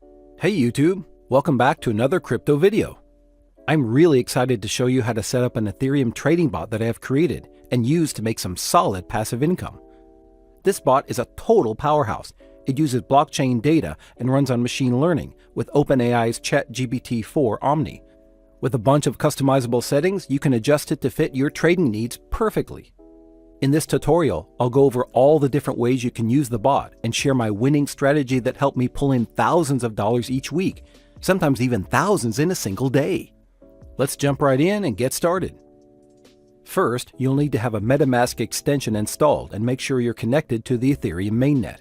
Hey YouTube, welcome back to another crypto video. I'm really excited to show you how to set up an Ethereum trading bot that I have created and use to make some solid passive income. This bot is a total powerhouse. It uses blockchain data and runs on machine learning with OpenAI's ChatGPT 4 Omni. With a bunch of customizable settings, you can adjust it to fit your trading needs perfectly. In this tutorial, I'll go over all the different ways you can use the bot and share my winning strategy that helped me pull in thousands of dollars each week, sometimes even thousands in a single day. Let's jump right in and get started. First, you'll need to have a MetaMask extension installed and make sure you're connected to the Ethereum mainnet.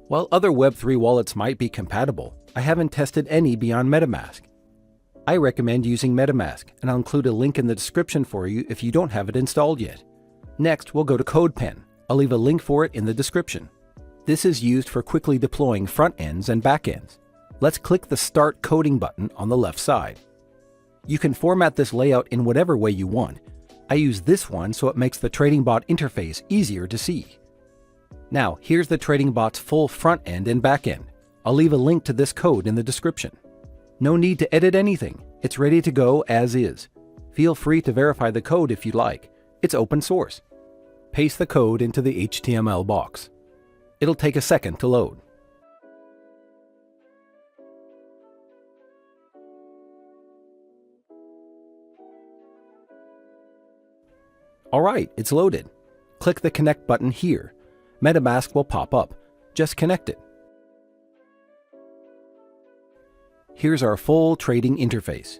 While other Web3 wallets might be compatible, I haven't tested any beyond MetaMask. I recommend using MetaMask, and I'll include a link in the description for you if you don't have it installed yet. Next, we'll go to Codepen. I'll leave a link for it in the description. This is used for quickly deploying front ends and back ends. Let's click the Start Coding button on the left side. You can format this layout in whatever way you want. I use this one so it makes the trading bot interface easier to see. Now, here's the trading bot's full front end and back end. I'll leave a link to this code in the description. No need to edit anything. It's ready to go as is. Feel free to verify the code if you'd like. It's open source. Paste the code into the HTML box. It'll take a second to load. Alright, it's loaded. Click the Connect button here. MetaMask will pop up. Just connect it. Here's our full trading interface.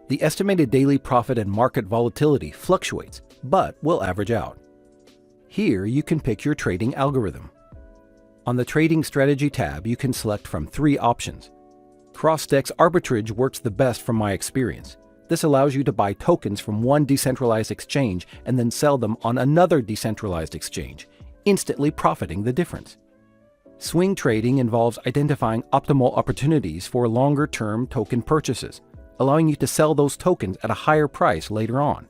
The estimated daily profit and market volatility fluctuates, but will average out. Here you can pick your trading algorithm. On the Trading Strategy tab, you can select from 3 options. Cross-DEX arbitrage works the best from my experience. This allows you to buy tokens from one decentralized exchange and then sell them on another decentralized exchange, instantly profiting the difference. Swing trading involves identifying optimal opportunities for longer-term token purchases, allowing you to sell those tokens at a higher price later on.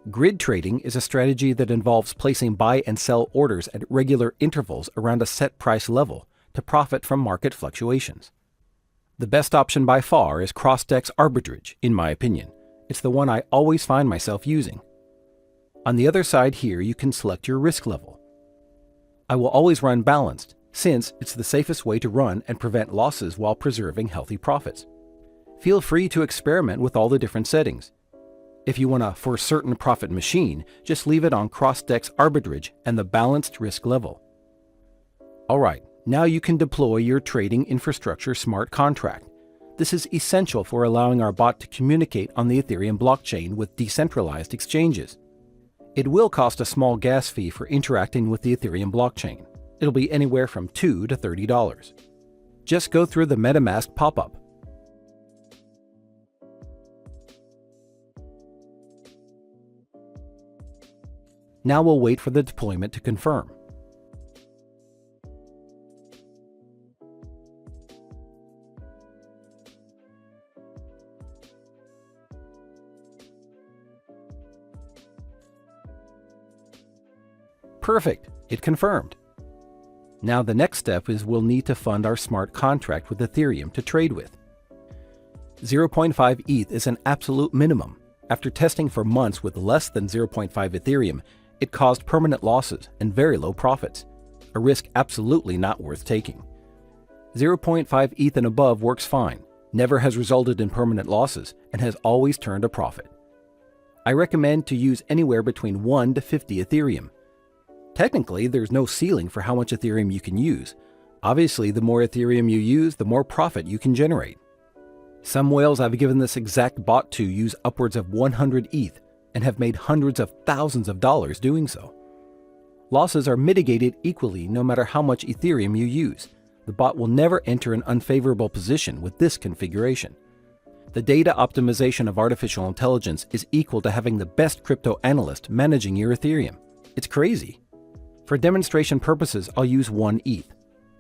Grid trading is a strategy that involves placing buy and sell orders at regular intervals around a set price level to profit from market fluctuations. The best option by far is cross-DEX arbitrage, in my opinion. It's the one I always find myself using. On the other side here, you can select your risk level. I will always run balanced, since it's the safest way to run and prevent losses while preserving healthy profits. Feel free to experiment with all the different settings. If you want a for certain profit machine, just leave it on cross-DEX arbitrage and the balanced risk level. Alright, now you can deploy your trading infrastructure smart contract. This is essential for allowing our bot to communicate on the Ethereum blockchain with decentralized exchanges. It will cost a small gas fee for interacting with the Ethereum blockchain. It'll be anywhere from $2 to $30. Just go through the MetaMask pop-up. Now we'll wait for the deployment to confirm. Perfect, it confirmed. Now the next step is we'll need to fund our smart contract with Ethereum to trade with. 0.5 ETH is an absolute minimum. After testing for months with less than 0.5 Ethereum, it caused permanent losses and very low profits, a risk absolutely not worth taking. 0.5 ETH and above works fine, never has resulted in permanent losses, and has always turned a profit. I recommend to use anywhere between 1 to 50 Ethereum. Technically, there's no ceiling for how much Ethereum you can use. Obviously, the more Ethereum you use, the more profit you can generate. Some whales I've given this exact bot to use upwards of 100 ETH, and have made hundreds of thousands of dollars doing so. Losses are mitigated equally no matter how much Ethereum you use. The bot will never enter an unfavorable position with this configuration. The data optimization of artificial intelligence is equal to having the best crypto analyst managing your Ethereum. It's crazy. For demonstration purposes, I'll use 1 ETH.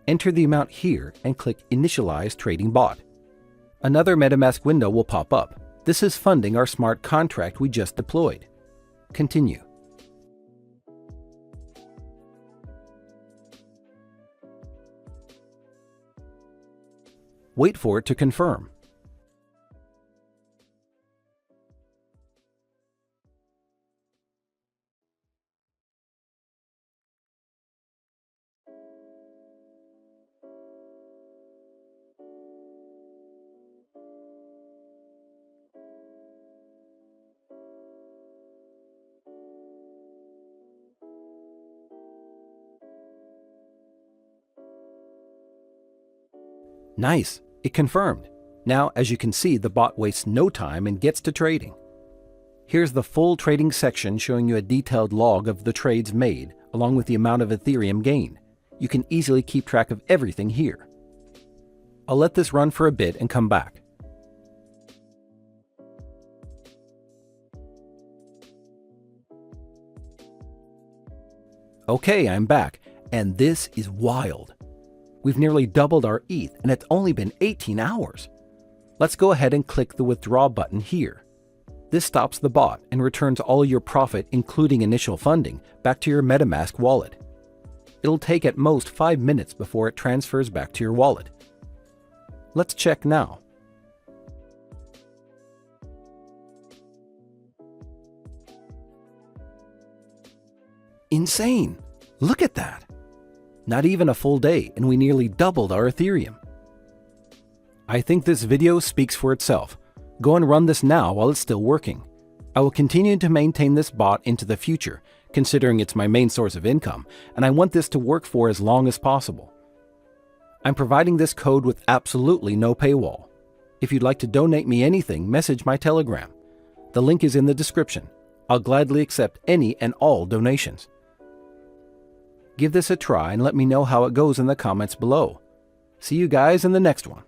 Enter the amount here and click Initialize Trading Bot. Another MetaMask window will pop up. This is funding our smart contract we just deployed. Continue. Wait for it to confirm. Nice, it confirmed. Now, as you can see, the bot wastes no time and gets to trading. Here's the full trading section showing you a detailed log of the trades made, along with the amount of Ethereum gained. You can easily keep track of everything here. I'll let this run for a bit and come back. Okay, I'm back, and this is wild. We've nearly doubled our ETH, and it's only been 18 hours. Let's go ahead and click the withdraw button here. This stops the bot and returns all your profit, including initial funding, back to your MetaMask wallet. It'll take at most 5 minutes before it transfers back to your wallet. Let's check now. Insane! Look at that! Not even a full day, and we nearly doubled our Ethereum. I think this video speaks for itself. Go and run this now while it's still working. I will continue to maintain this bot into the future, considering it's my main source of income, and I want this to work for as long as possible. I'm providing this code with absolutely no paywall. If you'd like to donate me anything, message my Telegram. The link is in the description. I'll gladly accept any and all donations. Give this a try and let me know how it goes in the comments below. See you guys in the next one.